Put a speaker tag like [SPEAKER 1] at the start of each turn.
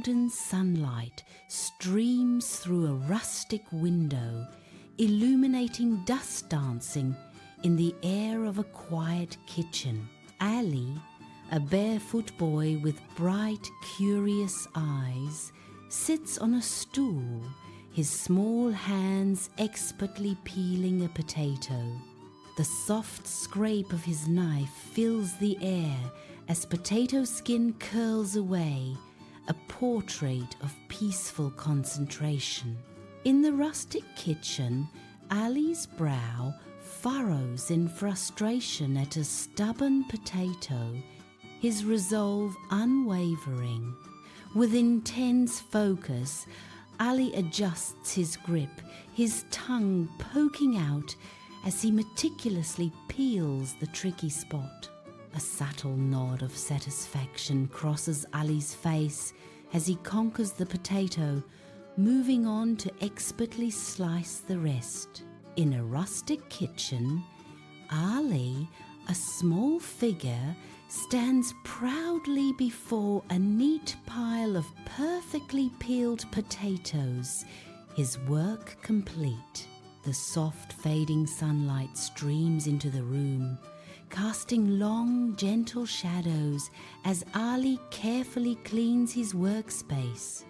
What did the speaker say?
[SPEAKER 1] golden sunlight streams through a rustic window, illuminating dust dancing in the air of a quiet kitchen. Ali, a barefoot boy with bright, curious eyes, sits on a stool, his small hands expertly peeling a potato. The soft scrape of his knife fills the air as potato skin curls away, a portrait of peaceful concentration. In the rustic kitchen, Ali's brow furrows in frustration at a stubborn potato, his resolve unwavering. With intense focus, Ali adjusts his grip, his tongue poking out as he meticulously peels the tricky spot. A subtle nod of satisfaction crosses Ali's face as he conquers the potato, moving on to expertly slice the rest. In a rustic kitchen, Ali, a small figure, stands proudly before a neat pile of perfectly peeled potatoes, his work complete. The soft fading sunlight streams into the room, casting long, gentle shadows as Ali carefully cleans his workspace.